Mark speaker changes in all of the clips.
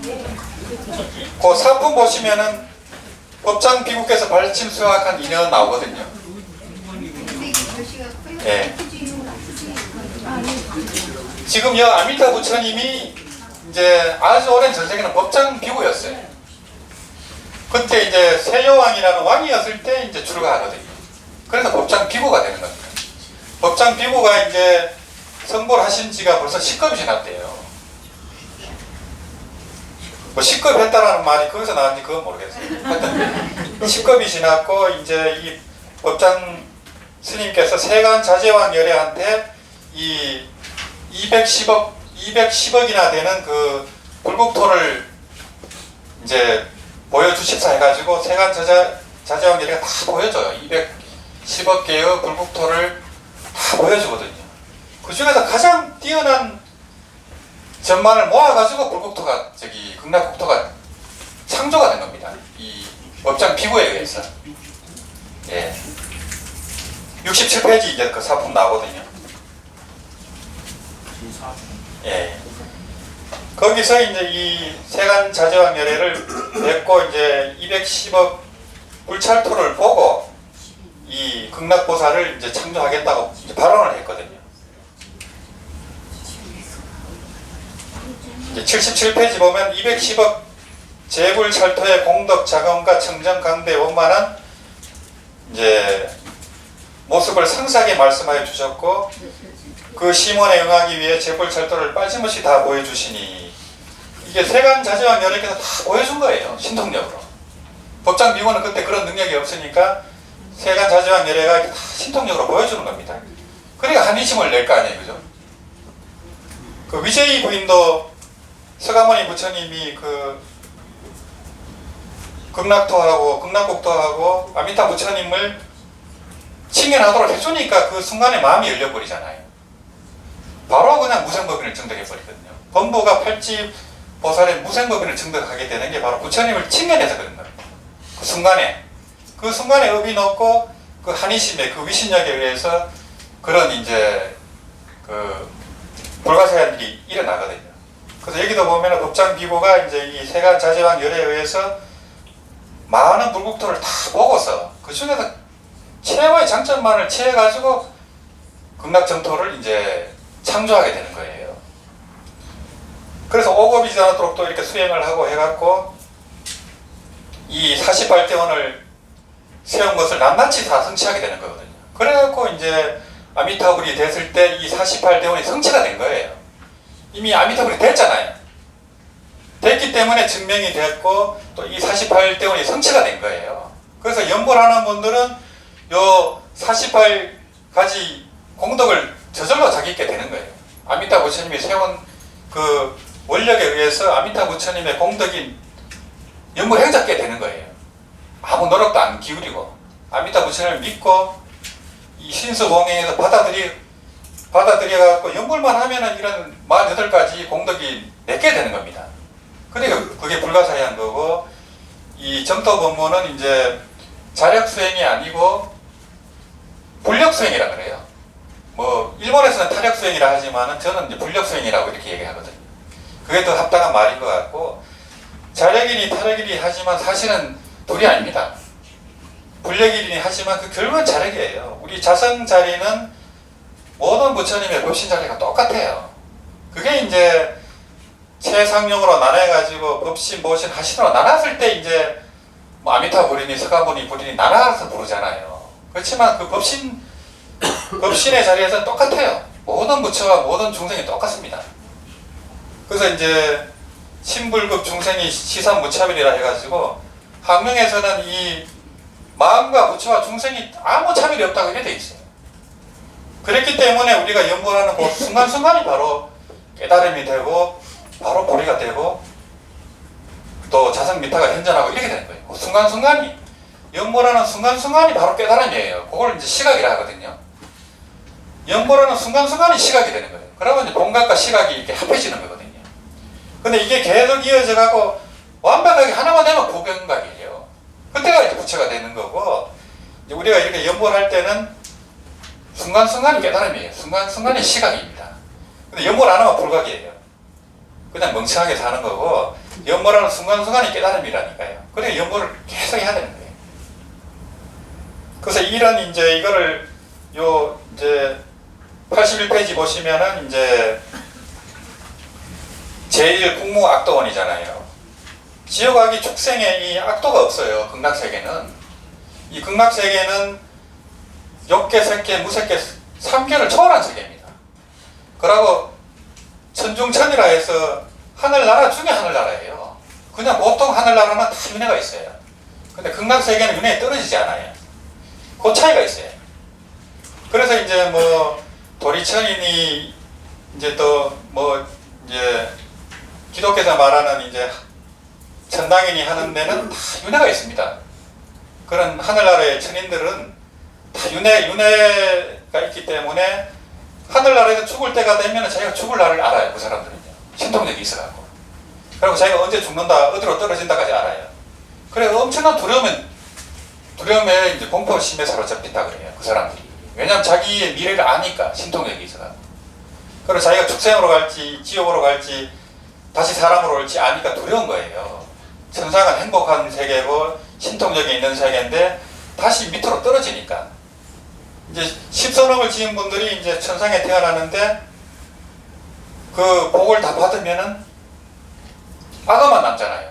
Speaker 1: 그 사품 보시면은 법장 비국에서 발침 수확한 인연 나오거든요. 예. 지금 여 아미타 부처님이 이제 아주 오랜 전생에는 법장 비구였어요. 그때 이제 세여왕이라는 왕이었을 때 이제 출가하거든요. 그래서 법장 비구가 되는 겁니다. 법장 비구가 이제 선고를 하신 지가 벌써 10급이 지났대요. 뭐 10급 했다라는 말이 거기서 나왔는지 그건 모르겠어요. 하여튼 10급이 지났고 이제 이 법장 스님께서 세간 자제왕 열애한테 이 210억이나 되는 그 불국토를 이제 보여주십사 해가지고 세간 자제왕 열애가 다 보여줘요. 210억 개의 불국토를 다 보여주거든요. 그 중에서 가장 뛰어난 전만을 모아가지고 불국토가 극락국토가 창조가 된 겁니다. 이 법장 비구에 의해서. 예. 67페이지 이제 그 사품 나오거든요. 예. 거기서 이제 이 세간 자제왕 열애를 맺고 이제 210억 불찰토를 보고 이 극락보살을 이제 창조하겠다고 이제 발언을 했거든요. 이제 77페이지 보면 210억 재불찰토의 공덕 자금과 청정 강대에 원만한 이제 모습을 상세하게 말씀하여 주셨고 그 심원에 응하기 위해 재불찰토를 빠짐없이 다 보여주시니 이게 세간 자제왕 열애께서 다 보여준 거예요. 신통력으로. 법장 비구는 그때 그런 능력이 없으니까 세간 자제왕 열애가 다 신통력으로 보여주는 겁니다. 그러니까 한이심을 낼 거 아니에요. 그죠? 그 위제이 부인도 서가모니 부처님이 그 극락토하고 극락국토하고 아미타 부처님을 칭연하도록 해주니까 그 순간에 마음이 열려버리잖아요. 바로 그냥 무생법인을 증득해버리거든요. 범부가 팔찌 보살의 무생법인을 증득하게 되는 게 바로 부처님을 칭연해서 그런 겁니다. 그 순간에 업이 넣고 그 한이심의 그 위신력에 의해서 그런 이제 그 불가사의한 일이 일어나거든요. 그래서 여기도 보면 법장 비구가 이제 이 세간 자제왕 열애에 의해서 많은 불국토를 다 보고서 그 중에서 최고의 장점만을 취해가지고 극락정토를 이제 창조하게 되는 거예요. 그래서 5급이 지나도록 또 이렇게 수행을 하고 해갖고 이 48대원을 세운 것을 낱낱이 다 성취하게 되는 거거든요. 그래갖고 이제 아미타불이 됐을 때 이 48대원이 성취가 된 거예요. 이미 아미타불이 됐잖아요. 됐기 때문에 증명이 됐고 또 이 48대원이 성취가 된 거예요. 그래서 연불하는 분들은 요 48가지 공덕을 저절로 자기있게 되는 거예요. 아미타 부처님이 세운 그 원력에 의해서 아미타 부처님의 공덕이 연불행잡게 되는 거예요. 아무 노력도 안 기울이고 아미타 부처님을 믿고 이 신수봉행에서 받아들여갖고 연불만 하면은 이런 48가지 공덕이 맺게 되는 겁니다. 그러니까 그게 불가사의한 거고 이 정토법문은 이제 자력수행이 아니고 불력수행이라 그래요. 뭐 일본에서는 타력수행이라 하지만은 저는 이제 불력수행이라고 이렇게 얘기하거든요. 그게 더 합당한 말인 것 같고 자력이니 타력이니 하지만 사실은 둘이 아닙니다. 불력이니 하지만 그 결국은 자력이에요. 우리 자성 자리는 모든 부처님의 법신 자리가 똑같아요. 그게 이제 최상용으로 나눠가지고 법신, 모신, 하신으로 나눴을 때 이제 뭐 아미타 부리니 서가모니 부리니 나눠서 부르잖아요. 그렇지만 그 법신의 자리에서는 똑같아요. 모든 부처와 모든 중생이 똑같습니다. 그래서 이제 신불급 중생이 시산무차별이라 해가지고 학명에서는 이 마음과 부처와 중생이 아무 차별이 없다고 이렇게 돼 있어요. 그랬기 때문에 우리가 연불하는 그 순간순간이 바로 깨달음이 되고 바로 보리가 되고 또 자성미타가 현전하고 이렇게 되는 거예요. 그 순간순간이 연불하는 순간순간이 바로 깨달음이에요. 그걸 이제 시각이라 하거든요. 연불하는 순간순간이 시각이 되는 거예요. 그러면 이제 본각과 시각이 이렇게 합해지는 거거든요. 근데 이게 계속 이어져 가고 완벽하게 하나만 되면 고경각이에요. 그때가 이제 부처가 되는 거고 이제 우리가 이렇게 연불할 때는 순간순간이 깨달음이에요. 순간순간이 시각입니다. 근데 연불 안 하면 불각이에요. 그냥 멍청하게 사는 거고 연모라는 순간순간이 깨달음이라니까요. 그래 연모를 계속 해야 되는 거예요. 그래서 이런 이제 이거를 요 이제 81페이지 보시면은 이제 제1국무악도원이잖아요. 지옥악이 축생에 이 악도가 없어요. 극락세계는. 이 극락세계는 욕계, 색계, 무색계 3계를 초월한 세계입니다. 그러고 천중천이라 해서 하늘나라 중에 하늘나라예요. 그냥 보통 하늘나라는 다 윤회가 있어요. 근데 극락세계는 윤회에 떨어지지 않아요. 그 차이가 있어요. 그래서 이제 뭐 도리천이니 이제 또 뭐 이제 기독교에서 말하는 이제 천당인이 하는 데는 다 윤회가 있습니다. 그런 하늘나라의 천인들은 다 윤회가 있기 때문에 하늘나라에서 죽을 때가 되면 자기가 죽을 날을 알아요. 그 사람들은요. 신통력이 있어갖고. 그리고 자기가 언제 죽는다, 어디로 떨어진다까지 알아요. 그래 엄청난 두려움에 이제 공포심에 사로잡힌다 그래요. 그 사람들이. 왜냐하면 자기의 미래를 아니까 신통력이 있어갖고. 그리고 자기가 축생으로 갈지 지옥으로 갈지 다시 사람으로 올지 아니까 두려운 거예요. 천상은 행복한 세계고 신통력이 있는 세계인데 다시 밑으로 떨어지니까 이제 십선업을 지은 분들이 이제 천상에 태어나는데 그 복을 다 받으면은 악업만 남잖아요.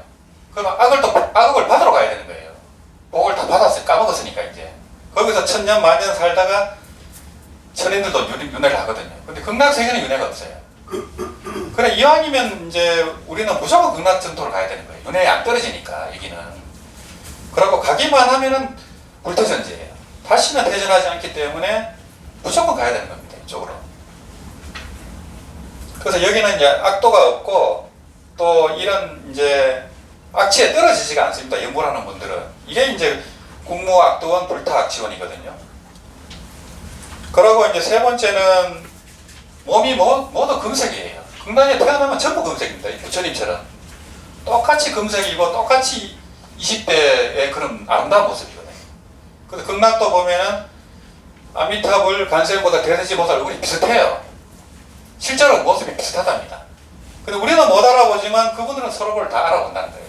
Speaker 1: 그러면 악업을 받으러 가야 되는 거예요. 복을 다 받았어요. 까먹었으니까 이제 거기서 천년 만년 살다가 천인들도 윤회를 하거든요. 근데 극락세계는 윤회가 없어요. 그래 이왕이면 이제 우리는 무조건 극락 정토로 가야 되는 거예요. 윤회에 안 떨어지니까 여기는. 그러고 가기만 하면은 불태전제예요. 다시는 태전하지 않기 때문에 무조건 가야 되는 겁니다. 이쪽으로. 그래서 여기는 이제 악도가 없고 또 이런 이제 악취에 떨어지지가 않습니다. 연구하는 분들은. 이게 이제 국무악도원 불타악치원이거든요. 그러고 이제 세 번째는 몸이 모두 금색이에요. 극락에 태어나면 전부 금색입니다. 부처님처럼. 똑같이 금색이고 똑같이 20대의 그런 아름다운 모습이거든요. 그래서 극락도 보면은 아미타불, 간세보다 대세지보다 얼굴이 비슷해요. 실제로 모습이 비슷하답니다. 근데 우리는 못 알아보지만 그분들은 서로를 다 알아본다는 거예요.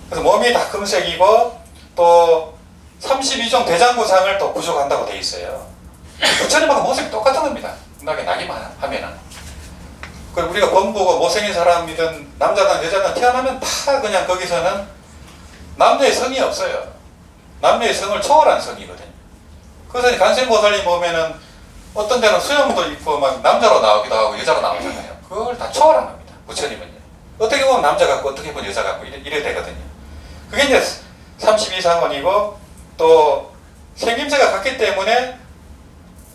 Speaker 1: 그래서 몸이 다 금색이고 또 32종 대장구상을 또 구족한다고 돼 있어요. 부처님하고 모습이 똑같은 겁니다. 극락에 나기만 하면은. 그리고 우리가 범보고 못생긴 사람이든 남자든 여자든 태어나면 다 그냥 거기서는 남녀의 성이 없어요. 남녀의 성을 초월한 성이거든요. 그래서 간생보살님 보면은 어떤 데는 수염도 있고 막 남자로 나오기도 하고 여자로 나오잖아요. 그걸 다 초월한 겁니다. 부처님은요. 어떻게 보면 남자 같고 어떻게 보면 여자 같고 이래 되거든요. 그게 이제 32상원이고 또 생김새가 같기 때문에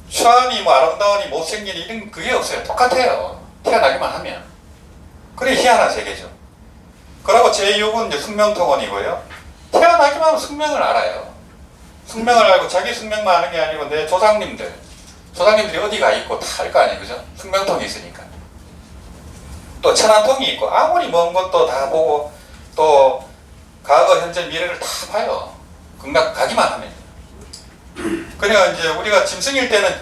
Speaker 1: 추하니 뭐 아름다우니 못생기니 이런 그게 없어요. 똑같아요. 태어나기만 하면. 그래 희한한 세계죠. 그리고 제6은 이제 숙명통원이고요. 태어나기만 하면 숙명을 알아요. 숙명을 알고 자기 숙명만 아는 게 아니고 내 조상님들이 어디가 있고 다 알 거 아니에요. 그죠? 숙명통이 있으니까. 또 천안통이 있고 아무리 먼 것도 다 보고 또 과거, 현재, 미래를 다 봐요. 극락 가기만 하면. 그러니까 이제 우리가 짐승일 때는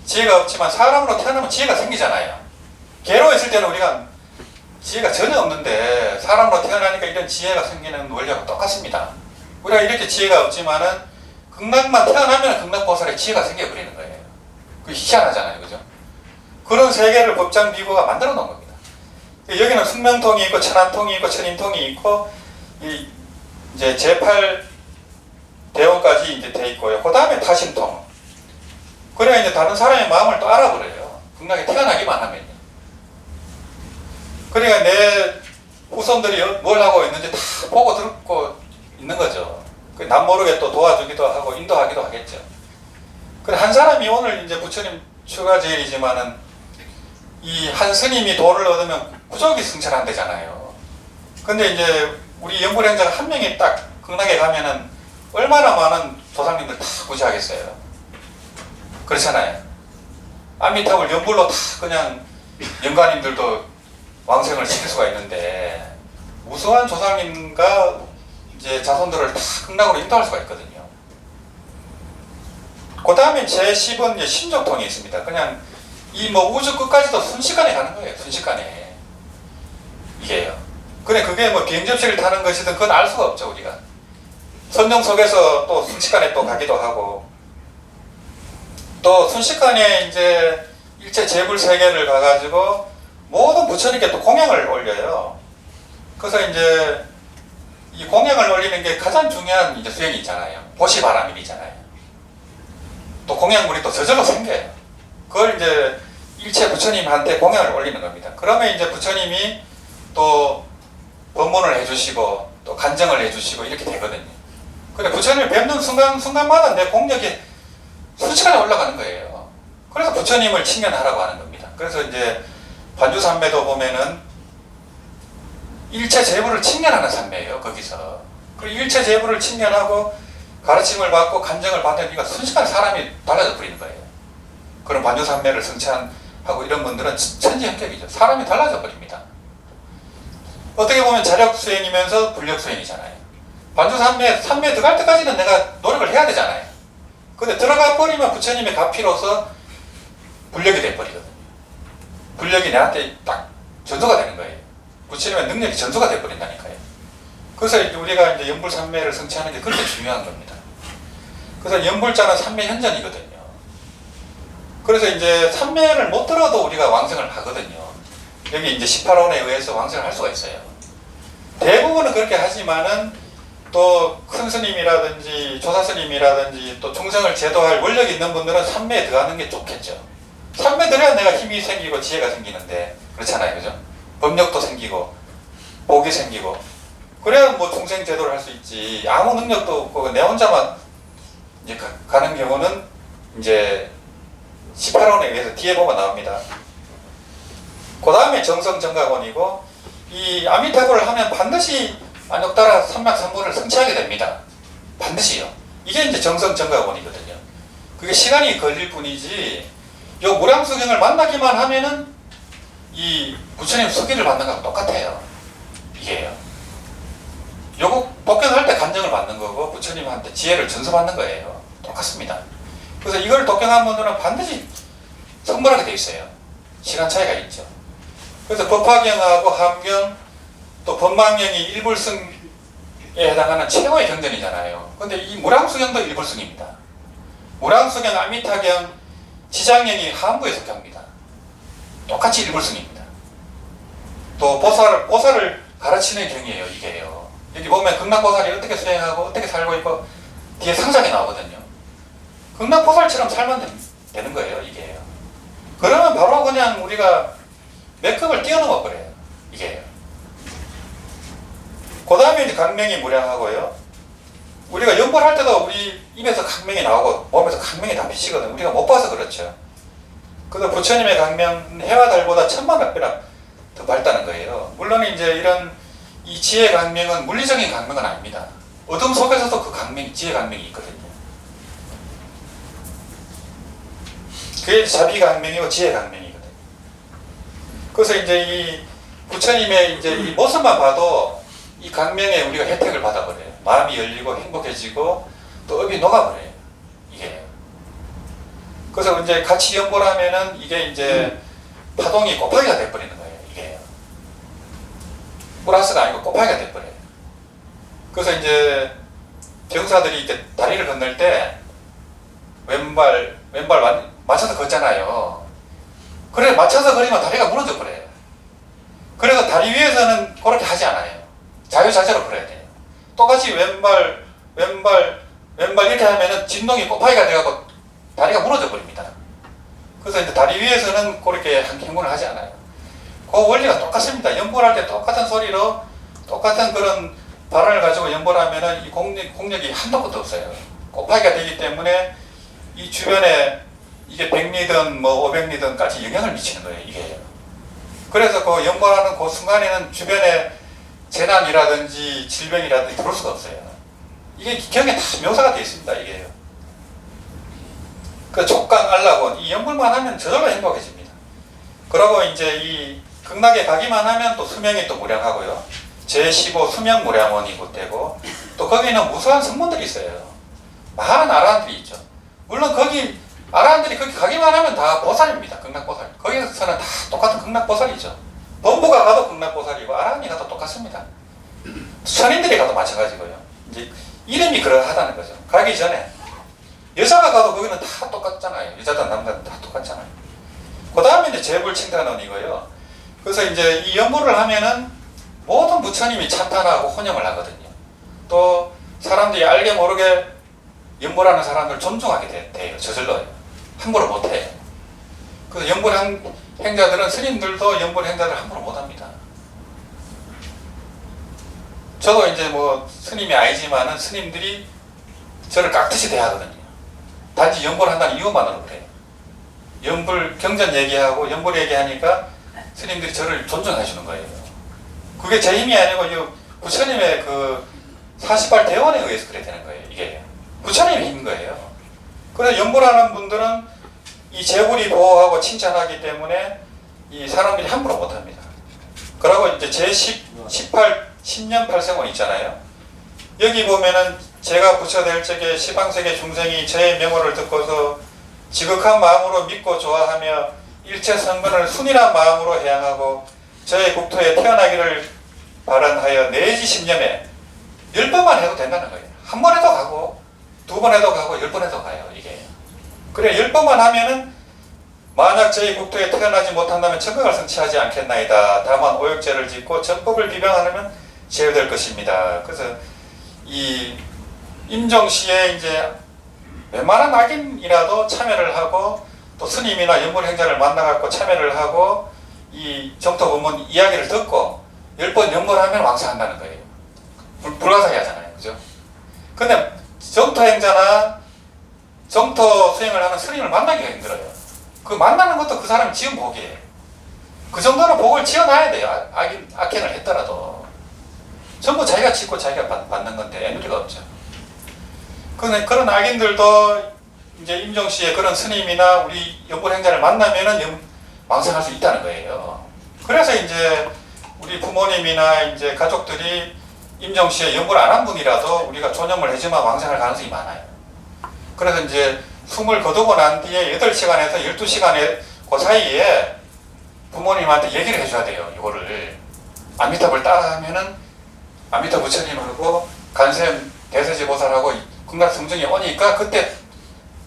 Speaker 1: 지혜가 없지만 사람으로 태어나면 지혜가 생기잖아요. 개로 있을 때는 우리가 지혜가 전혀 없는데 사람으로 태어나니까 이런 지혜가 생기는 원리하고 똑같습니다. 우리가 이렇게 지혜가 없지만은 극락만 태어나면 극락보살의 지혜가 생겨버리는 거예요. 그게 희한하잖아요. 그죠? 그런 세계를 법장비구가 만들어 놓은 겁니다. 여기는 숙명통이 있고 천안통이 있고 천인통이 있고 이제 제8 대원까지 이제 돼 있고요. 그 다음에 타심통. 그래야 이제 다른 사람의 마음을 또 알아버려요. 극락에 태어나기만 하면요. 그러니까 내 후손들이 뭘 하고 있는지 다 보고 듣고 있는 거죠. 남 모르게 또 도와주기도 하고 인도하기도 하겠죠. 그래 한 사람이 오늘 이제 부처님 추가제일이지만은 이 한 스님이 도를 얻으면 부족이 승천한대잖아요. 근데 이제 우리 연불행자가 한 명이 딱 극락에 가면은 얼마나 많은 조상님들 다 구제하겠어요. 그렇잖아요. 아미타불 연불로 다 그냥 영가님들도 왕생을 시킬 수가 있는데 무수한 조상님과 이제 자손들을 다 극락으로 인도할 수가 있거든요. 그 다음에 제10은 이제 심정통이 있습니다. 그냥 이 뭐 우주 끝까지도 순식간에 가는 거예요. 순식간에. 이게요. 그래, 그게 뭐 비행접시를 타는 것이든 그건 알 수가 없죠, 우리가. 선정 속에서 또 순식간에 또 가기도 하고, 또 순식간에 이제 일체 재불 세계를 가가지고 모든 부처님께 또 공양을 올려요. 그래서 이제 이 공양을 올리는 게 가장 중요한 이제 수행이 있잖아요. 보시바라밀이잖아요. 또 공양물이 또 저절로 생겨요. 그걸 이제 일체 부처님한테 공양을 올리는 겁니다. 그러면 이제 부처님이 또 법문을 해주시고 또 간정을 해주시고 이렇게 되거든요. 근데 부처님을 뵙는 순간마다 내 공력이 순식간에 올라가는 거예요. 그래서 부처님을 칭찬하라고 하는 겁니다. 그래서 이제 반주삼매도 보면은 일체 재부를 칭찬하는 삼매예요. 거기서. 그리고 일체 재부를 칭찬하고 가르침을 받고 간정을 받으니까 순식간에 사람이 달라져 버리는 거예요. 그런 반주삼매를 성찬하고 이런 분들은 천지형격이죠. 사람이 달라져 버립니다. 어떻게 보면 자력수행이면서 불력수행이잖아요. 반주삼매 들어갈 때까지는 내가 노력을 해야 되잖아요. 근데 들어가 버리면 부처님의 가피로서 불력이 돼버리거든요. 불력이 내한테 딱 전수가 되는 거예요. 부처님의 능력이 전수가 돼버린다니까요. 그래서 우리가 이제 연불삼매를 성취하는 게 그렇게 중요한 겁니다. 그래서 연불자는 삼매 현전이거든요. 그래서 이제 삼매를 못 들어도 우리가 왕성을 하거든요. 여기 이제 18원에 의해서 왕성을 할 수가 있어요. 대부분은 그렇게 하지만은 또 큰 스님이라든지 조사 스님이라든지 또 중생을 제도할 원력이 있는 분들은 삼매에 들어가는 게 좋겠죠. 삼매 들어야 내가 힘이 생기고 지혜가 생기는데 그렇잖아요, 그죠? 법력도 생기고 복이 생기고 그래야 뭐 중생 제도를 할 수 있지. 아무 능력도 없고 내 혼자만 이제 가는 경우는 이제 18원에 의해서 뒤에 보면 나옵니다. 그 다음에 정성정각원이고 이 아미타불을 하면 반드시 안욕따라 삼막삼분을 성취하게 됩니다. 반드시요. 이게 이제 정성정각원이거든요. 그게 시간이 걸릴 뿐이지 요 무량수경을 만나기만 하면은 이 부처님 수기를 받는 거하고 똑같아요. 이게요. 요거 독경할 때 간정을 받는 거고 부처님한테 지혜를 전수받는 거예요. 똑같습니다. 그래서 이걸 독경한 분들은 반드시 성불하게 돼 있어요. 시간 차이가 있죠. 그래서 법화경하고 함경 또 법망경이 일불승에 해당하는 최고의 경전이잖아요. 근데 이 무량수경도 일불승입니다. 무량수경, 아미타경, 지장경이 하한부에 속합니다. 똑같이 일불승입니다. 또 보살을 가르치는 경이에요. 이게요. 여기 보면 극락보살이 어떻게 수행하고 어떻게 살고 있고 뒤에 상장이 나오거든요. 극락보살처럼 살면 되는 거예요. 이게요. 그러면 바로 그냥 우리가 몇 급을 뛰어넘어 버려요. 이게요. 그 다음에 이제 강명이 무량하고요. 우리가 연불할 때도 우리 입에서 강명이 나오고 몸에서 강명이 다 비치거든. 우리가 못 봐서 그렇죠. 그래서 부처님의 강명 해와 달보다 1000만 배나 더 밝다는 거예요. 물론 이제 이런 이 지혜 강명은 물리적인 강명은 아닙니다. 어둠 속에서도 그 강명, 지혜 강명이 있거든요. 그게 자비 강명이고 지혜 강명이거든요. 그래서 이제 이 부처님의 이제 이 모습만 봐도 이 강명에 우리가 혜택을 받아버려요. 마음이 열리고 행복해지고 또 업이 녹아버려요. 이게. 그래서 이제 같이 연보라면은 이게 이제 파동이 곱하기가 돼버리는 거예요. 이게. 플러스가 아니고 곱하기가 돼버려요. 그래서 이제 병사들이 이렇게 다리를 건널 때 왼발 맞춰서 걷잖아요. 그래 맞춰서 걸으면 다리가 무너져 버려요. 그래서 다리 위에서는 그렇게 하지 않아요. 자유자재로 걸어야 돼요. 똑같이 왼발 이렇게 하면은 진동이 곱하기가 돼갖고 다리가 무너져 버립니다. 그래서 이제 다리 위에서는 그렇게 행군을 하지 않아요. 그 원리가 똑같습니다. 연보할 때 똑같은 소리로 똑같은 그런 발언을 가지고 연보하면은 이 공력이 한도 끝도 없어요. 곱하기가 되기 때문에 이 주변에 이게 100리든 뭐 500리든까지 영향을 미치는 거예요. 이게. 그래서 그 연보하는 그 순간에는 주변에 재난이라든지 질병이라든지 들어올 수가 없어요. 이게 경에 다 묘사가 되어 있습니다. 이게요. 그 족강 알라곤 이 연불만 하면 저절로 행복해집니다. 그리고 이제 이 극락에 가기만 하면 또 수명이 또 무량하고요. 제15 수명 무량원이 되고 또 거기는 무수한 성문들이 있어요. 많은 아라한들이 있죠. 물론 거기 아라한들이 거기 가기만 하면 다 보살입니다. 극락보살. 거기서는 다 똑같은 극락보살이죠. 범부가 가도 극락보살이고 아라한이 가도 똑같습니다. 천인들이 가도 마찬가지고요. 이제 이름이 그러하다는 거죠. 가기 전에 여자가 가도 거기는 다 똑같잖아요. 여자든 남자든 다 똑같잖아요. 그 다음에 이제 재불칭탄원이고요. 그래서 이제 이 연불을 하면은 모든 부처님이 찬탄하고 혼영을 하거든요. 또 사람들이 알게 모르게 연불하는 사람들 존중하게 돼요. 저절로요. 함부로 못해요. 그래서 연불 행자들은 스님들도 연불 행자들 함부로 못합니다. 저도 이제 뭐 스님이 아니지만은 스님들이 저를 깍듯이 대하거든요. 단지 연불한다는 이유만으로 그래요. 연불 경전 얘기하고 연불 얘기하니까 스님들이 저를 존중해 주는 거예요. 그게 제 힘이 아니고 이 부처님의 그 40발 대원에 의해서 그래 되는 거예요. 이게 부처님의 힘인 거예요. 그래서 연불하는 분들은 이 재불이 보호하고 칭찬하기 때문에 이 사람들이 함부로 못합니다. 그리고 이제 제10년 8생원 있잖아요. 여기 보면은 제가 부처 될 적에 시방세계 중생이 저의 명호를 듣고서 지극한 마음으로 믿고 좋아하며 일체 선근을 순일한 마음으로 해양하고 저의 국토에 태어나기를 바란하여 내지 10년에 10번만 해도 된다는 거예요. 한 번 해도 가고 2번 해도 가고 10번 해도 가요. 이게 그래 10번만 하면은 만약 저희 국토에 태어나지 못한다면 천국을 성취하지 않겠나이다. 다만 오역죄를 짓고 전법을 비방하면 제외될 것입니다. 그래서 이 임종시에 이제 웬만한 악인이라도 참여를 하고 또 스님이나 연불행자를 만나갖고 참여를 하고 이 정토법문 이야기를 듣고 10번 연불하면 왕성한다는 거예요. 불가사의 하잖아요. 그죠? 근데 정토행자나 정토 수행을 하는 스님을 만나기가 힘들어요. 그 만나는 것도 그 사람이 지은 복이에요. 그 정도는 복을 지어놔야 돼요. 악행을 했더라도. 전부 자기가 짓고 자기가 받는 건데 애누리가 없죠. 그런 악인들도 이제 임종시에 그런 스님이나 우리 연불행자를 만나면은 왕성할 수 있다는 거예요. 그래서 이제 우리 부모님이나 이제 가족들이 임종시에 연불 안 한 분이라도 우리가 존엄을 해주면 왕성할 가능성이 많아요. 그래서 이제 숨을 거두고 난 뒤에 8시간에서 12시간에 그 사이에 부모님한테 얘기를 해줘야 돼요. 이거를 아미타불 따라 하면은 아미타 부처님하고 간샘 대세지 보살하고 극락 성중이 오니까 그때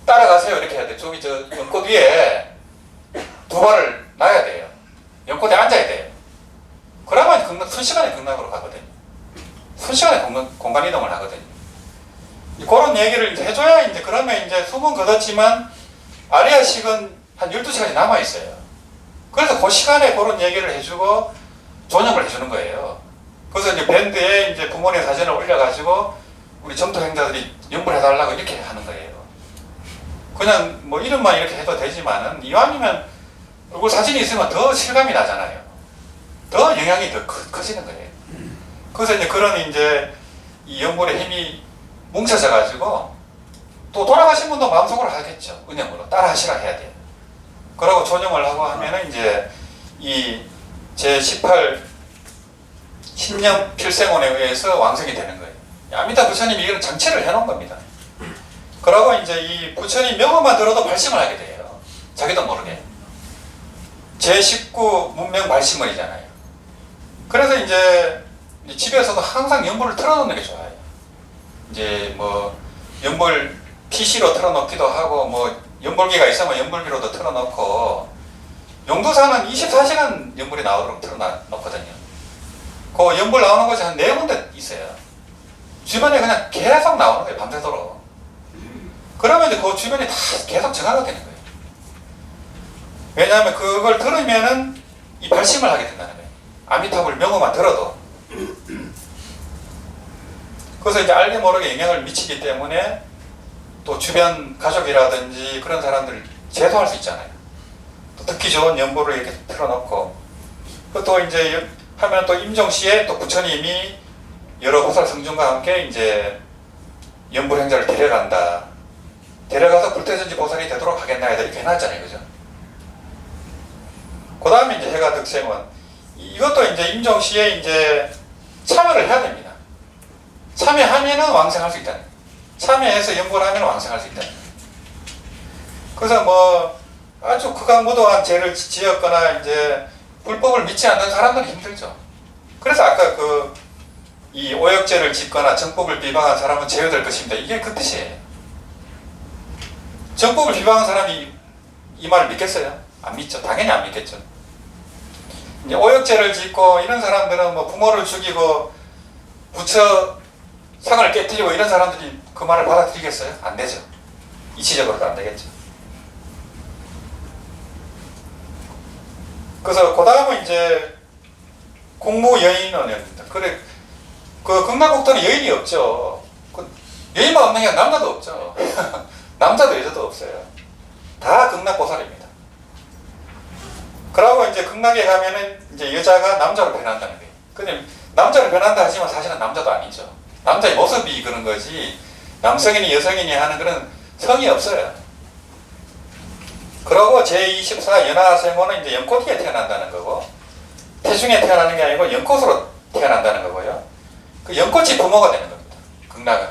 Speaker 1: 따라가세요. 이렇게 해야 돼. 저기 저 연꽃 위에 2발을 놔야 돼요. 연꽃에 앉아야 돼요. 그러면 순식간에 극락으로 가거든요. 순식간에 공간 이동을 하거든요. 그런 얘기를 이제 해줘야 이제 그러면 이제 숨은 거뒀지만 아리아식은 한 12시간이 남아있어요. 그래서 그 시간에 그런 얘기를 해주고 존영을 해주는 거예요. 그래서 이제 밴드에 이제 부모님 사진을 올려가지고 우리 정토행자들이 연불해달라고 이렇게 하는 거예요. 그냥 뭐 이름만 이렇게 해도 되지만은 이왕이면 얼굴 사진이 있으면 더 실감이 나잖아요. 더 영향이 더 커지는 거예요. 그래서 이제 그런 이제 이 연불의 힘이 뭉쳐져 가지고 또 돌아가신 분도 마음속으로 하겠죠. 은영으로 따라 하시라 해야 돼요. 그러고 존영을 하고 하면은 이제 이 제18 신념 필생원에 의해서 왕성이 되는 거예요. 아미타 부처님이 이런 장치를 해놓은 겁니다. 그러고 이제 이 부처님 명호만 들어도 발심을 하게 돼요. 자기도 모르게. 제19 문명 발심원이잖아요. 그래서 이제 집에서도 항상 연불을 틀어놓는 게 좋아요. 이제 뭐 연불 PC로 틀어놓기도 하고 뭐 연불기가 있으면 연불기로도 틀어놓고 용두사는 24시간 연불이 나오도록 틀어놓거든요. 그 연불 나오는 곳이 한 4군데 있어요. 주변에 그냥 계속 나오는 거예요. 밤새도록. 그러면 이제 그 주변이 다 계속 정화가 되는 거예요. 왜냐하면 그걸 들으면은 이 발심을 하게 된다는 거예요. 아미타불 명호만 들어도. 그래서 이제 알게 모르게 영향을 미치기 때문에 또 주변 가족이라든지 그런 사람들을 제도할 수 있잖아요. 또 듣기 좋은 연보를 이렇게 틀어놓고 또 이제 하면 또 임종시에 또 부처님이 여러 보살 성중과 함께 이제 연불행자를 데려간다. 데려가서 불태전지 보살이 되도록 하겠나이다. 이렇게 해놨잖아요. 그죠? 그 다음에 이제 해가 득생원. 이것도 이제 임종시에 이제 참여를 해야 됩니다. 참여하면은 왕생할 수 있다는 거예요. 참여해서 연불하면 왕생할 수 있다는 거예요. 그래서 뭐 아주 극악무도한 죄를 지었거나 이제 불법을 믿지 않는 사람들은 힘들죠. 그래서 아까 이 오역죄를 짓거나 정법을 비방한 사람은 제어될 것입니다. 이게 그 뜻이에요. 정법을 비방한 사람이 이 말을 믿겠어요? 안 믿죠. 당연히 안 믿겠죠. 이제 오역죄를 짓고 이런 사람들은 뭐 부모를 죽이고 부처 상을 깨뜨리고 이런 사람들이 그 말을 받아들이겠어요? 안 되죠. 이치적으로도 안 되겠죠. 그래서 그 다음은 이제 공무여인원입니다. 그래, 극락국토는 여인이 없죠. 여인만 없는 게 남자도 없죠. 남자도 여자도 없어요. 다 극락보살입니다. 그러고 이제 극락에 가면은 이제 여자가 남자로 변한다는 거예요. 근데 남자로 변한다 하지만 사실은 남자도 아니죠. 남자의 모습이 그런 거지, 남성이니 여성이니 하는 그런 성이 없어요. 그러고 제24 연하생호는 이제 연꽃기에 태어난다는 거고, 태중에 태어나는 게 아니고 연꽃으로 태어난다는 거고요. 그 연꽃이 부모가 되는 겁니다. 극락은.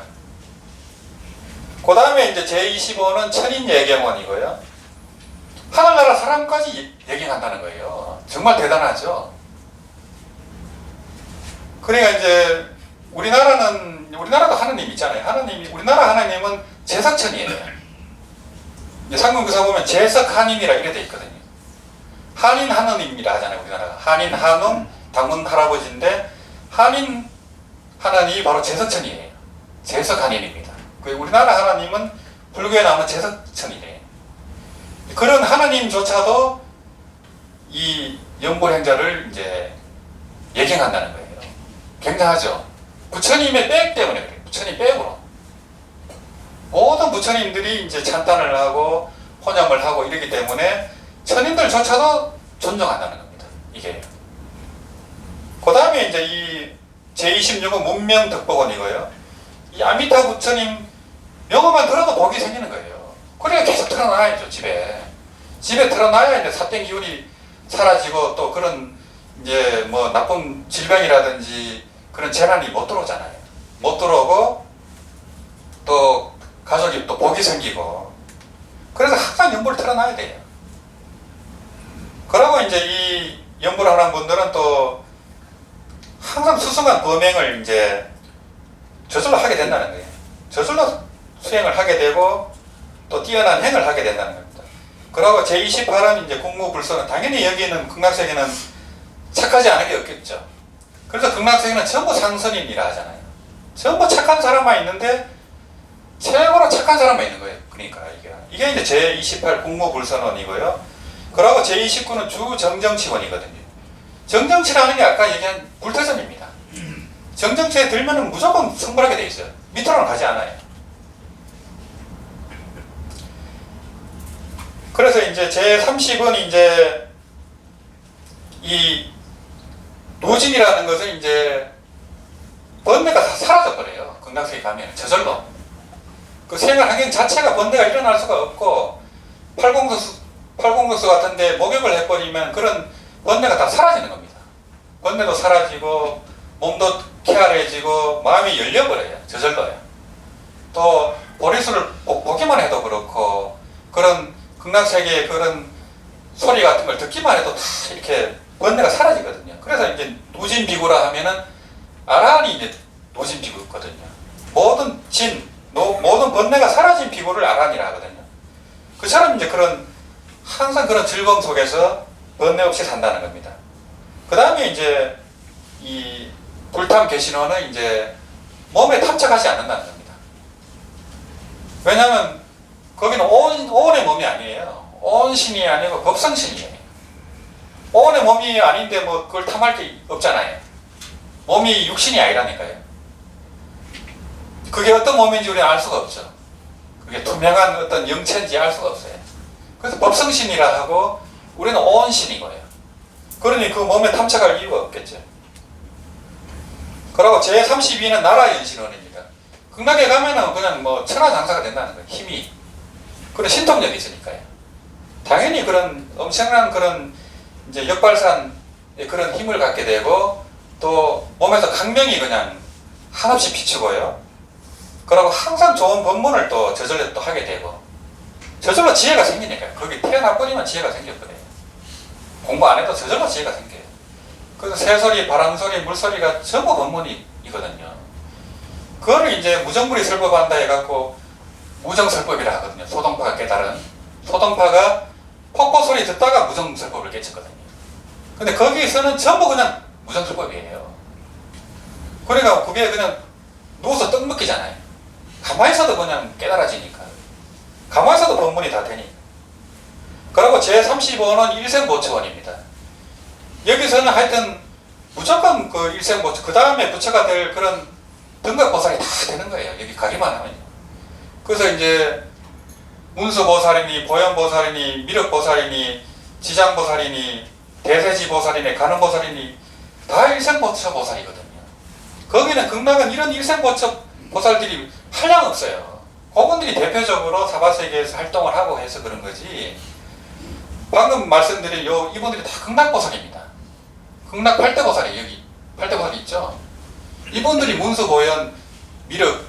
Speaker 1: 그 다음에 이제 제25는 천인예경원이고요. 하늘나라 사람까지 예경한다는 거예요. 정말 대단하죠. 그러니까 이제 우리나라도 하느님 있잖아요. 우리나라 하느님은 제석천이에요. 이제 상문교사 보면 제석한인이라 이래 돼 있거든요. 한인 하느님이라 하잖아요. 우리나라가 한인 한웅 당문 할아버지인데 한인 하나님이 바로 제석천이에요. 제석한인입니다. 우리나라 하나님은 불교에 나오는 제석천이래요. 그런 하나님조차도 이 연불행자를 이제 예경한다는 거예요. 굉장하죠. 부처님의 백 때문에 그래요. 부처님 백으로. 모든 부처님들이 이제 찬탄을 하고 혼염을 하고 이러기 때문에 천인들조차도 존중한다는 겁니다. 이게. 그 다음에 이제 이 제26은 문명덕복원이고요. 이 아미타 부처님 명호만 들어도 복이 생기는 거예요. 그러니까 계속 틀어놔야죠, 집에. 집에 틀어놔야 이제 사땡 기운이 사라지고 또 그런 이제 뭐 나쁜 질병이라든지 그런 재난이 못 들어오잖아요. 못 들어오고 또 가족이 또 복이 생기고. 그래서 항상 연불을 틀어놔야 돼요. 그러고 이제 이 연불을 하는 분들은 또 항상 수승한 범행을 이제 저절로 하게 된다는 거예요. 저절로 수행을 하게 되고 또 뛰어난 행을 하게 된다는 겁니다. 그러고 제28은 이제 공무불선은 당연히 여기는 극락세계는 착하지 않은 게 없겠죠. 그래서 극락세계는 전부 상선인이라 하잖아요. 전부 착한 사람만 있는데 최고로 착한 사람만 있는 거예요. 그러니까 이게 이제 제28 공무불선원이고요. 그러고 제29는 주정정치원이거든요. 정정치라는 게 아까 얘기한 불태점입니다. 정정치에 들면은 무조건 성불하게 돼 있어요. 밑으로는 가지 않아요. 그래서 이제 제30은 이제 이 노진이라는 것은 이제 번뇌가 다 사라져버려요. 극락세계 가면 저절로. 그 생활 환경 자체가 번뇌가 일어날 수가 없고 팔공덕수 같은데 목욕을 해버리면 그런 번뇌가 다 사라지는 겁니다. 번뇌도 사라지고 몸도 쾌활해지고 마음이 열려버려요. 저절로요. 또 보리수를 보기만 해도 그렇고 그런 극락세계의 그런 소리 같은 걸 듣기만 해도 다 이렇게 번뇌가 사라지거든요. 그래서 이제 노진비구라 하면은 아라한이 이제 노진비구거든요. 모든 모든 번뇌가 사라진 비구를 아라한이라 하거든요. 그처럼 이제 항상 그런 즐거움 속에서 번뇌 없이 산다는 겁니다. 그 다음에 이제 이 불탐 계신호는 이제 몸에 탐착하지 않는다는 겁니다. 왜냐하면 거기는 오온의 몸이 아니에요. 온신이 아니고 법성신이에요. 오온의 몸이 아닌데 뭐 그걸 탐할 게 없잖아요. 몸이 육신이 아니라니까요. 그게 어떤 몸인지 우리는 알 수가 없죠. 그게 투명한 어떤 영체인지 알 수가 없어요. 그래서 법성신이라 하고 우리는 오온신이고요. 그러니 그 몸에 탐착할 이유가 없겠죠. 그리고 제32는 나라연신원입니다. 극락에 가면은 그냥 뭐 천하장사가 된다는 거예요. 힘이. 그런 신통력이 있으니까요. 당연히 그런 엄청난 그런 이제 역발산의 그런 힘을 갖게 되고 또 몸에서 강명이 그냥 한없이 비추고요. 그리고 항상 좋은 법문을 또 저절로 또 하게 되고 저절로 지혜가 생기니까요. 거기 태어나버리면 지혜가 생겼거든요. 공부 안 해도 저절로 지혜가 생겨요. 그래서 새소리, 바람소리, 물소리가 전부 법문이거든요. 그거를 이제 무정불이 설법한다 해갖고 무정설법이라 하거든요. 소동파가 깨달은. 소동파가 폭포소리 듣다가 무정설법을 깨쳤거든요. 근데 거기서는 전부 그냥 무정설법이에요. 그러니까 그게 그냥 누워서 떡 먹기잖아요. 가만히 있어도 그냥 깨달아지니까. 가만히 있어도 법문이 다 되니까. 그리고 제35는 일생보처원입니다. 여기서는 하여튼 무조건 그 일생보처, 그 다음에 부처가 될 그런 등각보살이 다 되는 거예요. 여기 가기만 하면요. 그래서 이제 문수보살이니, 보현보살이니, 미륵보살이니, 지장보살이니, 대세지보살이니, 가는보살이니 다 일생보처 보살이거든요. 거기는 극락은 이런 일생보처 보살들이 한량 없어요. 그분들이 대표적으로 사바세계에서 활동을 하고 해서 그런 거지. 방금 말씀드린 이분들이 다 극락보살입니다. 극락 8대보살이에요. 여기 8대보살이 있죠. 이분들이 문수, 보현, 미륵,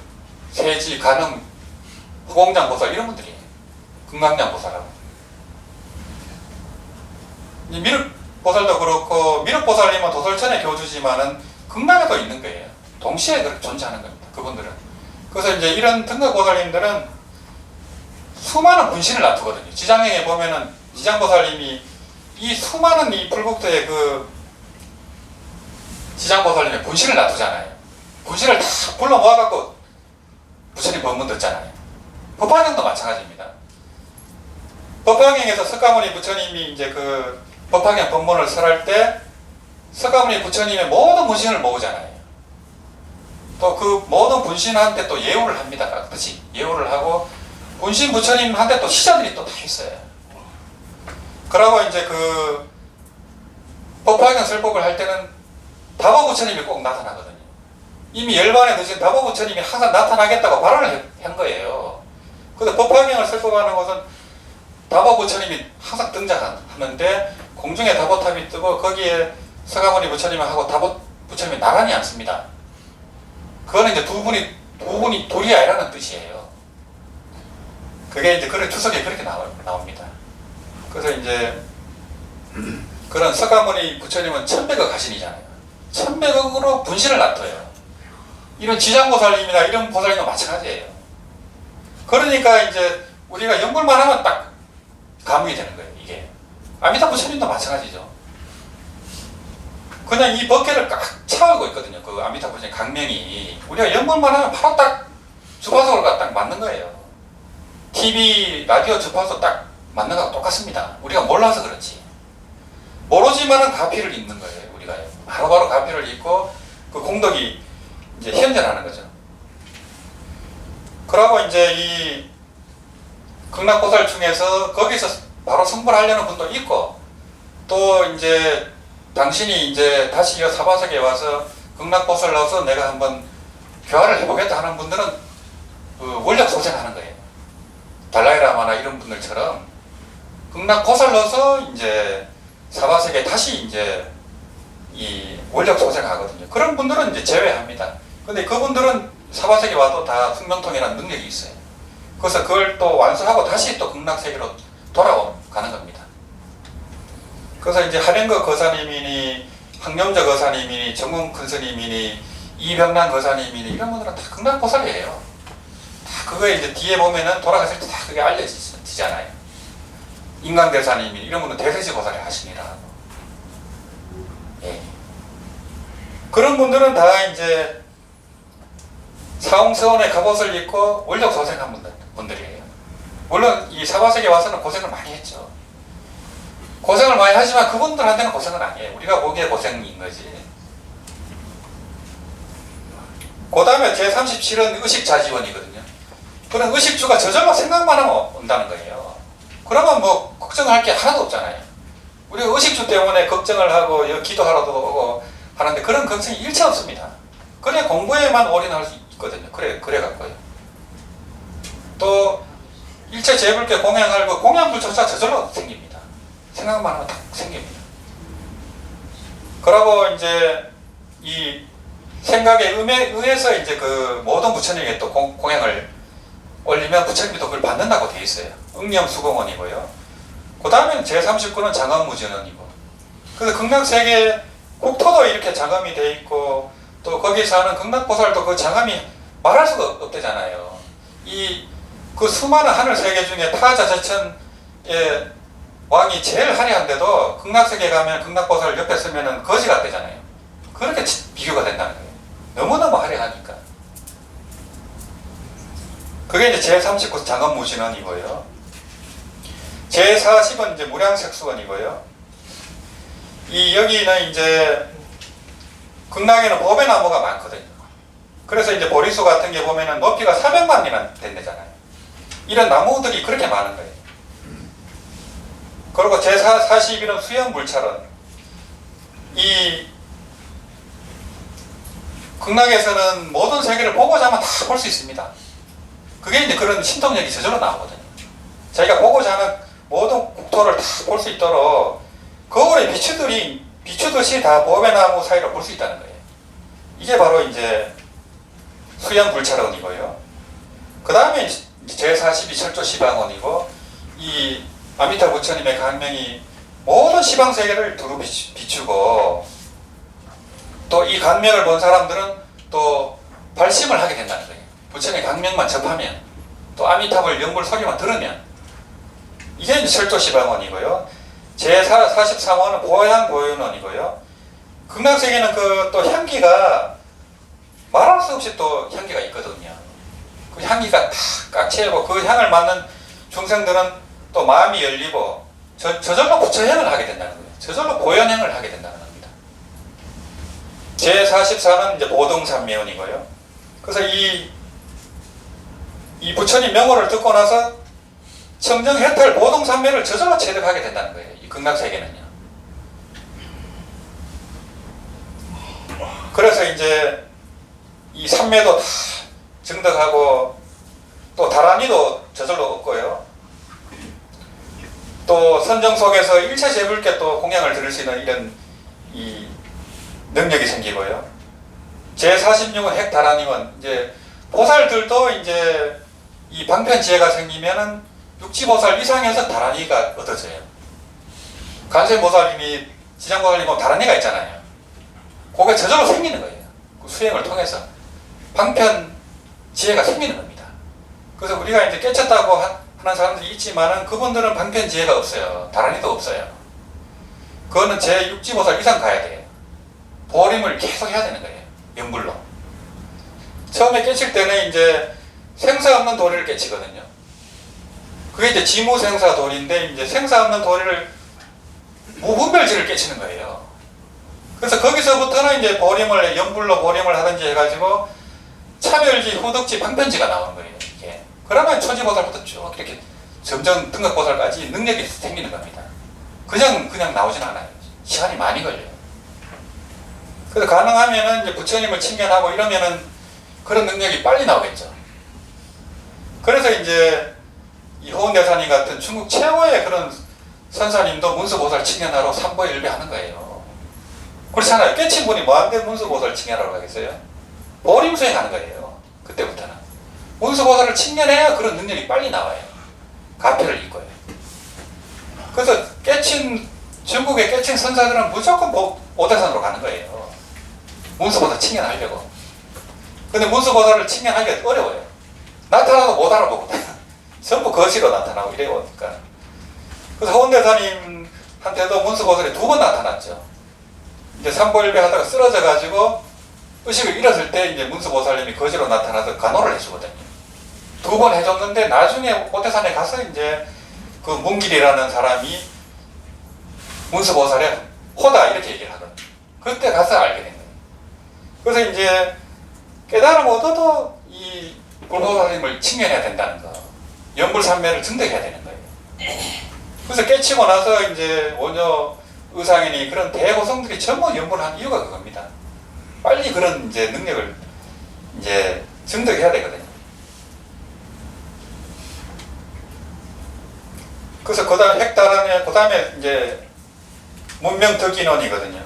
Speaker 1: 세지, 가능, 후공장보살 이런 분들이에요. 극락량보살하고. 미륵보살도 그렇고, 미륵보살님은 도솔천의 교주지만은 극락에도 있는 거예요. 동시에 그렇게 존재하는 겁니다. 그분들은. 그래서 이제 이런 등극보살님들은 수많은 분신을 놔두거든요. 지장행에 보면은 지장보살님이 이 수많은 이 불국토의 그 지장보살님의 분신을 놔두잖아요. 분신을 다 불러 모아갖고 부처님 법문 듣잖아요. 법화경도 마찬가지입니다. 법화경에서 석가모니 부처님이 이제 그 법화경 법문을 설할 때 석가모니 부처님의 모든 분신을 모으잖아요. 또 그 모든 분신한테 또 예우를 합니다. 그렇지? 예우를 하고 분신 부처님한테 또 시자들이 또 다 있어요. 그러고 이제 그 법화경 설법을 할 때는 다보 부처님이 꼭 나타나거든요. 이미 열반에 드신 다보 부처님이 항상 나타나겠다고 발언을 한 거예요. 그래서 법화경을 설법하는 것은 다보 부처님이 항상 등장하는데 공중에 다보탑이 뜨고 거기에 석가모니 부처님하고 다보 부처님이 나란히 앉습니다. 그거는 이제 두 분이 도리아이라는 뜻이에요. 그게 이제 그런 추석에 그렇게 나옵니다. 그래서 이제 그런 석가모니 부처님은 천백억 가신이잖아요. 천백억으로 분신을 놔둬요. 이런 지장보살님이나 이런 보살님도 마찬가지예요. 그러니까 이제 우리가 연불만 하면 딱 감흥이 되는 거예요. 이게 아미타 부처님도 마찬가지죠. 그냥 이 법계를 꽉 채우고 있거든요. 그 아미타 부처님 강명이 우리가 연불만 하면 바로 딱 주파수가 딱 맞는 거예요. TV, 라디오 주파수 딱 맞는 거하고 똑같습니다. 우리가 몰라서 그렇지. 모르지만은 가피를 잇는 거예요. 우리가 바로바로 가피를 잇고 그 공덕이 이제 현존하는 거죠. 그러고 이제 이 극락보살 중에서 거기서 바로 성불하려는 분도 있고 또 이제 당신이 이제 다시 이 사바석에 와서 극락보살 넣어서 내가 한번 교화를 해보겠다 하는 분들은 그 원력 소생하는 거예요. 달라이라마나 이런 분들처럼 극락보살 넣어서 이제 사바석에 다시 이제 이 원력 소생하거든요. 그런 분들은 이제 제외합니다. 근데 그분들은 사바석에 와도 다 숙명통이라는 능력이 있어요. 그래서 그걸 또 완수하고 다시 또 극락세계로 돌아가는 겁니다. 그래서 이제 하랭거 거사님이니 황념저 거사님이니 정문 큰스님이니 이병란 거사님이니 이런 분들은 다 극락보살이에요. 다 그거에 이제 뒤에 보면은 돌아갔을 때 다 그게 알려지잖아요. 인강대사님이 이런 분은 대세지 보살이 하시니라. 예. 그런 분들은 다 이제 사홍서원의 갑옷을 입고 원력 소생한 분들이에요. 물론 이 사바석에 와서는 고생을 많이 했죠. 고생을 많이 하지만 그분들한테는 고생은 아니에요. 우리가 보기에 고생인 거지. 그 다음에 제37은 의식자지원이거든요. 그런 의식주가 저절로 생각만 하면 온다는 거예요. 그러면 뭐 걱정할 게 하나도 없잖아요. 우리가 의식주 때문에 걱정을 하고 기도하러도 오고 하는데 그런 걱정이 일체 없습니다. 그래 공부에만 올인할 수 있거든요. 그래 갖고요. 또 일체 재불교 공양할 그 공양불조차 저절로 생깁니다. 생각만 하면 딱 생깁니다. 그러고 이제 이 생각에 의해서 이제 그 모든 부처님에게 또 공양을 올리면 부처님이 또 그걸 받는다고 돼 있어요. 응념수공원이고요. 그 다음에는 제39는 장엄무전원이고 그래서 극락세계 국토도 이렇게 장엄이 돼 있고 또 거기 사는 극락보살도 그 장엄이 말할 수가 없대잖아요. 그 수많은 하늘 세계 중에 타자제천의 왕이 제일 화려한데도 극락세계 가면 극락보살 옆에 서면은 거지 같대잖아요. 그렇게 비교가 된다는 거예요. 너무너무 화려하니까. 그게 이제 제39 장엄무신원이고요. 제40은 이제 무량색수원이고요. 여기는 이제 극락에는 보배나무가 많거든요. 그래서 이제 보리수 같은 게 보면은 높이가 400만이나 된대잖아요. 이런 나무들이 그렇게 많은 거예요. 그리고 제41은 수연불찰원. 극락에서는 모든 세계를 보고자 하면 다 볼 수 있습니다. 그게 이제 그런 신통력이 저절로 나오거든요. 자기가 보고자 하는 모든 국토를 다 볼 수 있도록 거울에 비추듯이 다 보배나무 사이로 볼 수 있다는 거예요. 이게 바로 이제 수연불찰원이고요. 그 다음에 제42 철조 시방원이고, 이 아미타 부처님의 강명이 모든 시방 세계를 두루 비추고, 또 이 강명을 본 사람들은 또 발심을 하게 된다는 거예요. 부처님의 강명만 접하면, 또 아미타불 영불 소리만 들으면. 이게 이제 철조 시방원이고요. 제43원은 보향 보현원이고요. 극락세계는 또 향기가 말할 수 없이 또 향기가 있거든요. 그 향기가 탁 꽉 채우고 그 향을 맡는 중생들은 또 마음이 열리고 저절로 부처행을 하게 된다는 거예요. 저절로 보현행을 하게 된다는 겁니다. 제44는 이제 보등산매원이고요. 그래서 이 부처님 명호를 듣고 나서 청정해탈 보등산매를 저절로 체득하게 된다는 거예요. 이 극락세계는요. 그래서 이제 이 산매도 다 증득하고 또 다란이도 저절로 얻고요. 또 선정 속에서 일체 제불께 또 공양을 드릴 수 있는 이런 이 능력이 생기고요. 제46은 핵다란이원, 이제 보살들도 이제 이 방편 지혜가 생기면은 육지보살 이상에서 다란이가 얻어져요. 간세보살님이 지장보살님 다란이가 있잖아요. 그게 저절로 생기는 거예요. 그 수행을 통해서 방편 지혜가 생기는 겁니다. 그래서 우리가 이제 깨쳤다고 하는 사람들이 있지만은 그분들은 방편 지혜가 없어요. 다란이도 없어요. 그거는 제6지보살 이상 가야 돼요. 보림을 계속 해야 되는 거예요. 연불로. 처음에 깨칠 때는 이제 생사 없는 도리를 깨치거든요. 그게 이제 지무생사 도리인데, 이제 생사 없는 도리를 무분별지를 깨치는 거예요. 그래서 거기서부터는 이제 보림을, 연불로 보림을 하든지 해가지고 차별지, 후덕지, 방편지가 나오는 거예요. 이게. 그러면 초지보살부터 쭉 이렇게 점점 등극보살까지 능력이 생기는 겁니다. 그냥 나오진 않아요. 시간이 많이 걸려요. 그래서 가능하면은 이제 부처님을 칭견하고 이러면은 그런 능력이 빨리 나오겠죠. 그래서 이제 이 호은대사님 같은 중국 최고의 그런 선사님도 문수보살 칭견하러 삼보일배 하는 거예요. 그렇잖아요. 깨친 분이 뭐한테 문수보살 칭견하러 가겠어요? 보림 수행하는 거예요. 그때부터는. 문수보살을 칭견해야 그런 능력이 빨리 나와요. 가패를 입고요. 그래서 중국의 깨친 선사들은 무조건 오대산으로 가는 거예요. 문수보살 칭견하려고. 근데 문수보살을 칭견하기가 어려워요. 나타나도 못 알아보고 전부 거시로 나타나고 이래오니까. 그래서 호은대사님한테도 문수보살이 2번 나타났죠. 이제 삼보일배 하다가 쓰러져 가지고 의식을 잃었을 때 이제 문수보살님이 거지로 나타나서 간호를 해주거든요. 2번 해줬는데 나중에 오대산에 가서 이제 그 문길이라는 사람이 문수보살의 호다 이렇게 얘기를 하거든요. 그때 가서 알게 된 거예요. 그래서 이제 깨달음 얻어도 이 불보살님을 칭견해야 된다는 거. 연불산매를 증득해야 되는 거예요. 그래서 깨치고 나서 이제 원효 의상이니 그런 대고성들이 전부 연불한 이유가 그겁니다. 빨리 그런 이제 능력을 이제 증득해야 되거든요. 그래서 그 다음에 이제 문명덕인원이거든요.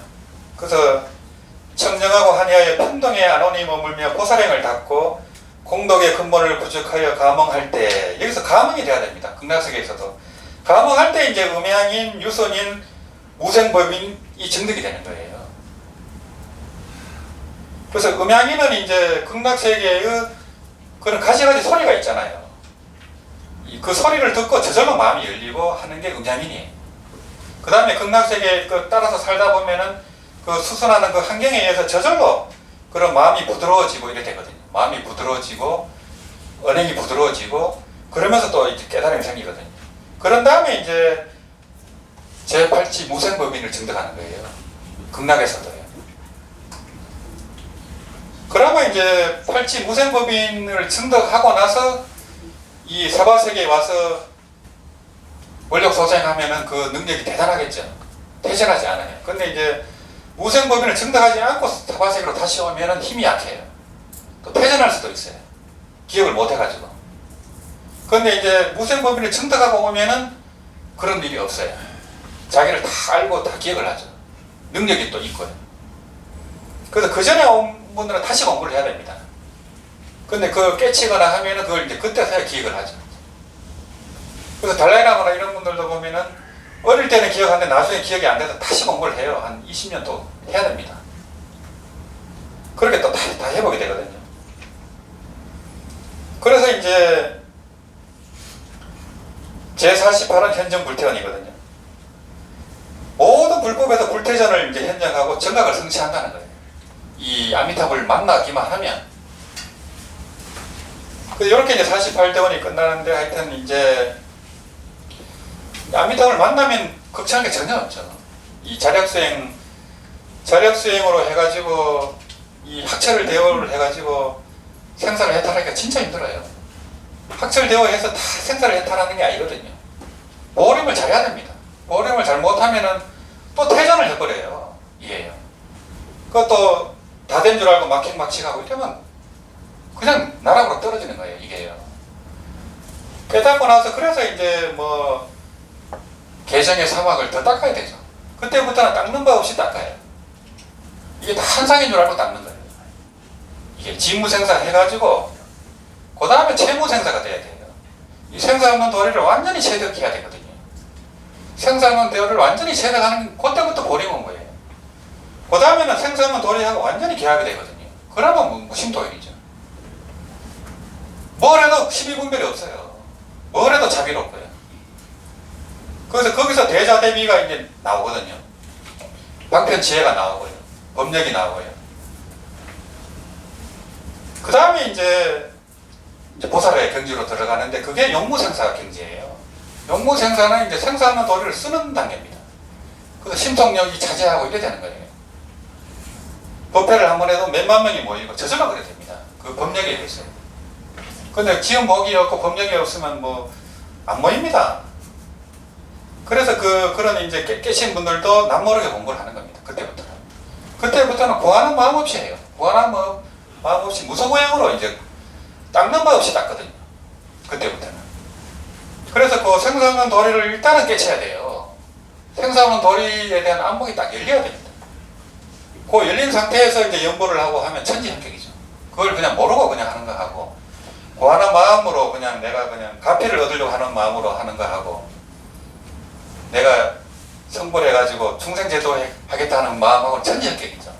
Speaker 1: 그래서 청정하고 한야의 평동에 안온이 머물며 보살행을 닦고 공덕의 근본을 구축하여 가몽할 때, 여기서 가몽이 돼야 됩니다. 극락세계에서도. 가몽할 때 이제 음양인, 유선인, 무생법인 이 증득이 되는 거예요. 그래서 음양이는 이제 극락세계의 그런 가지가지 소리가 있잖아요. 그 소리를 듣고 저절로 마음이 열리고 하는 게 음양인이에요. 그 다음에 극락세계에 따라서 살다 보면은 그 수선하는 그 환경에 의해서 저절로 그런 마음이 부드러워지고 이래 되거든요. 마음이 부드러워지고 언행이 부드러워지고 그러면서 또 이제 깨달음이 생기거든요. 그런 다음에 이제 제8지 무생법인을 증득하는 거예요. 극락에서도요. 그러면 이제 8지 무생법인을 증득하고 나서 이 사바세계에 와서 원력 소생하면은 그 능력이 대단하겠죠. 퇴진하지 않아요. 근데 이제 무생법인을 증득하지 않고 사바세계로 다시 오면은 힘이 약해요. 또 퇴진할 수도 있어요. 기억을 못 해가지고. 근데 이제 무생법인을 증득하고 오면은 그런 일이 없어요. 자기를 다 알고 다 기억을 하죠. 능력이 또 있고요. 그래서 그 전에 온 분들은 다시 공부를 해야 됩니다. 근데 그 깨치거나 하면은 그걸 이제 그때서야 기억을 하죠. 그래서 달라이라마나 이런 분들도 보면은 어릴 때는 기억하는데 나중에 기억이 안 돼서 다시 공부를 해요. 한 20년 또 해야 됩니다. 그렇게 또 다 해보게 되거든요. 그래서 이제 제48은 현정 불태원이거든요. 모든 불법에서 불태전을 이제 현정하고 정각을 성취한다는 거예요. 이 아미타불을 만나기만 하면. 이렇게 이제 48대원이 끝나는데 하여튼 이제 아미타불을 만나면 걱정할 게 전혀 없죠. 이 자력수행으로 해가지고 이 학철을 대오를 해가지고 생사를 해탈하기가 진짜 힘들어요. 학철 대오해서 다 생사를 해탈하는 게 아니거든요. 보림을 잘해야 됩니다. 보림을 잘 못하면은 또 퇴전을 해버려요. 이게요. 그것도 다 된 줄 알고 막행막식하고 이러면 그냥 나락으로 떨어지는 거예요. 이게요. 깨닫고 나서 그래서 이제 뭐 개정의 사막을 더 닦아야 되죠. 그때부터는 닦는 법 없이 닦아요. 이게 다 한상인 줄 알고 닦는 거예요. 이게 직무생사 해가지고 그 다음에 채무생사가 돼야 돼요. 이 생사 없는 도리를 완전히 체득해야 되거든요. 생사 없는 도리를 완전히 체득하는 그때부터 보림 온 거예요. 그 다음에는 생사 없는 도리하고 완전히 계약이 되거든요. 그러면 무심도인이죠. 뭘 해도 12분별이 없어요. 뭘 해도 자비롭고요. 그래서 거기서 대자대비가 이제 나오거든요. 방편지혜가 나오고요. 법력이 나오고요. 그 다음에 이제 보살의 경지로 들어가는데 그게 용무생사 경지예요. 용무생사는 이제 생사하는 도리를 쓰는 단계입니다. 그래서 심통력이 자제하고 이래 되는 거예요. 법회를 한 번 해도 몇만 명이 모이고 저절로 그래 됩니다. 그 법력이 있어요. 근데 지음복이 없고 법력이 없으면 뭐 안 모입니다. 그래서 그런 이제 깨신 분들도 남모르게 공부를 하는 겁니다. 그때부터는 구하는 마음 없이 해요. 구하는 마음 없이 무소고행으로 이제 닦는 법 없이 닦거든요. 그때부터는. 그래서 그 생사없는 도리를 일단은 깨쳐야 돼요. 생사없는 도리에 대한 안목이 딱 열려야 됩니다. 그 열린 상태에서 이제 연보를 하고 하면 천지합격이죠. 그걸 그냥 모르고 그냥 하는 거 하고, 구하는 마음으로 그냥 내가 그냥 가피를 얻으려고 하는 마음으로 하는 거 하고, 내가 성불해가지고 충생제도 하겠다는 마음하고 천지합격이죠.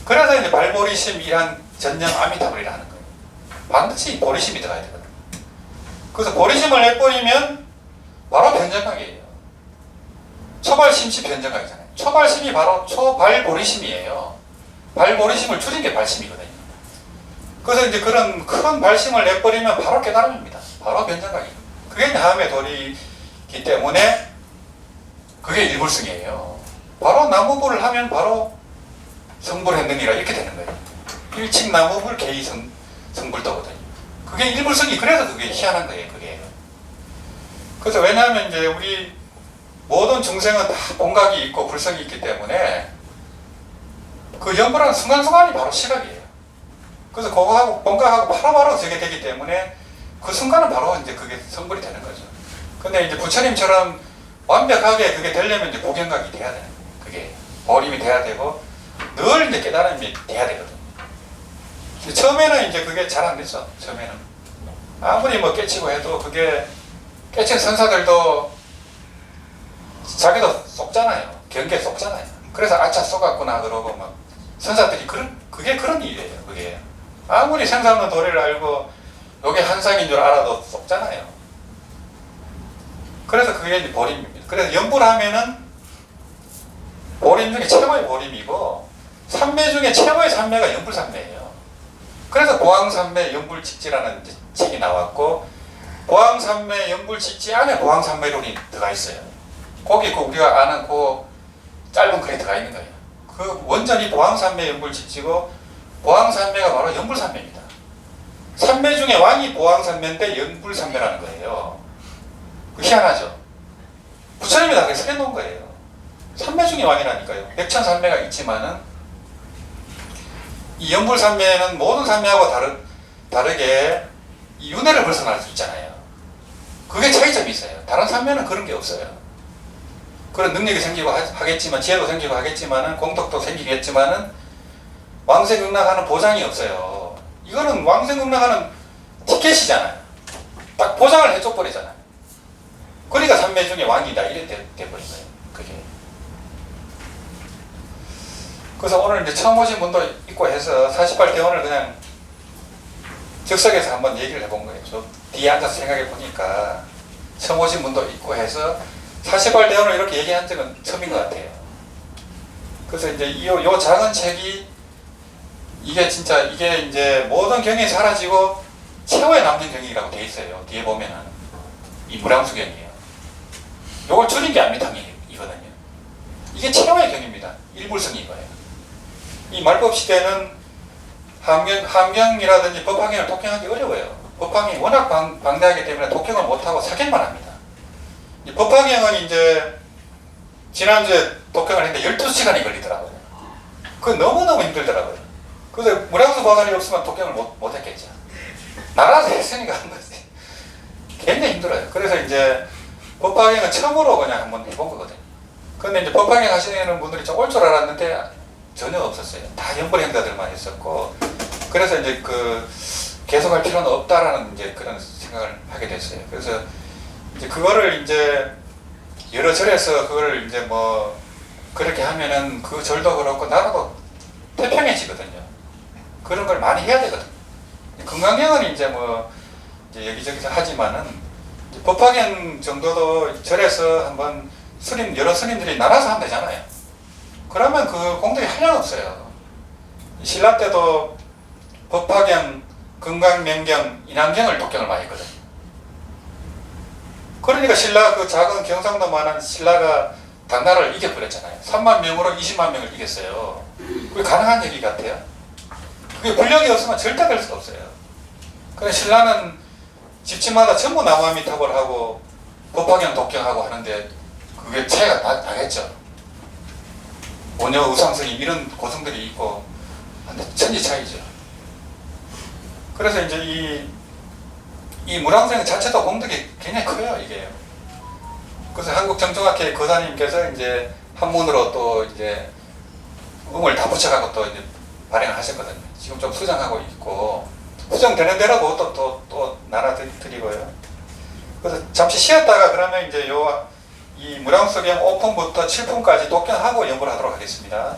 Speaker 1: 그래서 이제 발보리심 일한 전념 아미타불이라 하는 거예요. 반드시 보리심이 들어가야 되거든요. 그래서 보리심을 내버리면 바로 변정각이에요. 초발심시 변정각이잖아요. 초발심이 바로 초발보리심이에요. 발보리심을 줄인 게 발심이거든요. 그래서 이제 그런 큰 발심을 내버리면 바로 깨달음입니다. 바로 변정각이에요. 그게 다음에 도리이기 때문에 그게 일불승이에요. 바로 나무불을 하면 바로 성불했느니라 이렇게 되는 거예요. 일칙 나무불 개의 성불도거든요. 그게 일불승이 그래서 그게 희한한 거예요. 그게. 그래서 왜냐하면 이제 우리 모든 중생은 다 본각이 있고 불성이 있기 때문에 그 연불하는 순간순간이 바로 시각이에요. 그래서 그거하고 본각하고 바로바로 저게 되기 때문에 그 순간은 바로 이제 그게 성불이 되는 거죠. 근데 이제 부처님처럼 완벽하게 그게 되려면 이제 고경각이 돼야 되는 거예요. 그게 보림이 돼야 되고 늘 이제 깨달음이 돼야 되거든요. 근데 처음에는 이제 그게 잘 안 되죠. 처음에는 아무리 뭐 깨치고 해도 그게 깨친 선사들도 자기도 속잖아요. 경계에 쏙잖아요. 그래서 아차 쏘갔구나 그러고 막 선사들이 그게 그런 일이에요. 그게 아무리 생사 없는 도리를 알고 요게 한상인 줄 알아도 쏙잖아요. 그래서 그게 이제 보림입니다. 그래서 연불하면은 보림 중에 최고의 보림이고 삼매 중에 최고의 삼매가 연불삼매예요. 그래서 보왕삼매 연불직지라는 책이 나왔고 보왕삼매 연불직지 안에 보왕삼매론이 들어가 있어요. 거기 우리가 아는 그 짧은 글에 들어가 있는 거예요. 그 원전이 보왕삼매 연불직지고 보왕삼매가 바로 연불삼매입니다. 삼매 중에 왕이 보왕삼매인데 연불삼매라는 거예요. 희한하죠. 부처님이 다 그렇게 써놓은 거예요. 삼매 중에 왕이라니까요. 백천삼매가 있지만은 이 연불삼매는 모든 삼매하고 다르게 이 윤회를 벗어날 수 있잖아요. 그게 차이점이 있어요. 다른 삼매는 그런 게 없어요. 그런 능력이 생기고 하겠지만 지혜도 생기고 하겠지만은 공덕도 생기겠지만은 왕생극락하는 보장이 없어요. 이거는 왕생극락하는 티켓이잖아요. 딱 보장을 해줘 버리잖아요. 그러니까 삼매 중에 왕이다 이래 돼버린 거예요. 그게. 그래서 오늘 이제 처음 오신 분도 있고 해서 48대원을 그냥 즉석에서 한번 얘기를 해본 거예요. 저 뒤에 앉아서 생각해 보니까 처음 오신 분도 있고 해서 48대원을 이렇게 얘기한 적은 처음인 것 같아요. 그래서 이제 요 작은 책이 이게 이제 모든 경이 사라지고 최후에 남는 경이라고 돼 있어요. 뒤에 보면은 이 무량수경이에요. 요걸 줄인 게 안미탕이거든요. 이게 최후의 경입니다. 일불성인 거예요. 이 말법 시대는 함경이라든지 법화경을 독경하기 어려워요. 법화경이 워낙 방대하기 때문에 독경을 못하고 사경만 합니다. 이 법화경은 이제 지난주에 독경을 했는데 12시간이 걸리더라고요. 그거 너무너무 힘들더라고요. 그래서 무량수 보살이 없으면 독경을 못했겠죠. 나라에서 했으니까 한 거지. 굉장히 힘들어요. 그래서 이제 법화경은 처음으로 그냥 한번 해본 거거든요. 근데 이제 법화경 하시는 분들이 좀 올 줄 알았는데 전혀 없었어요. 다 연불 행자들만 했었고, 그래서 이제 계속할 필요는 없다라는 이제 그런 생각을 하게 됐어요. 그래서 이제 그거를 이제 여러 절에서 그걸 이제 뭐 그렇게 하면은 그 절도 그렇고 나라도 태평해지거든요. 그런 걸 많이 해야 되거든요. 금강경은 이제 뭐 이제 여기저기서 하지만은 이제 법화경 정도도 절에서 한번 여러 스님들이 나눠서 하면 되잖아요. 그러면 그 공덕이 하나도 없어요. 신라 때도 법화경, 금강명경, 인왕경을 독경을 많이 했거든요. 그러니까 신라 그 작은 경상도만한 신라가 당나라를 이겨버렸잖아요. 3만 명으로 20만 명을 이겼어요. 그게 가능한 얘기 같아요? 그게 불력이 없으면 절대 될 수가 없어요. 그래서 신라는 집집마다 전부 나무아미탑을 하고 법화경 독경하고 하는데 그게 차이가 나겠죠. 원효 의상스님 이런 고성들이 있고 천지 차이죠. 그래서 이제 이 무량생 자체도 공덕이 굉장히 커요, 이게. 그래서 한국정통학회 거사님께서 이제 한문으로 또 이제 음을 다 붙여가고 또 이제 발행을 하셨거든요. 지금 좀 수정하고 있고, 수정되는 대로고 또 나눠드리고요. 그래서 잠시 쉬었다가 그러면 이제 이 무량수경 5품부터 7품까지 독경하고 연구를 하도록 하겠습니다.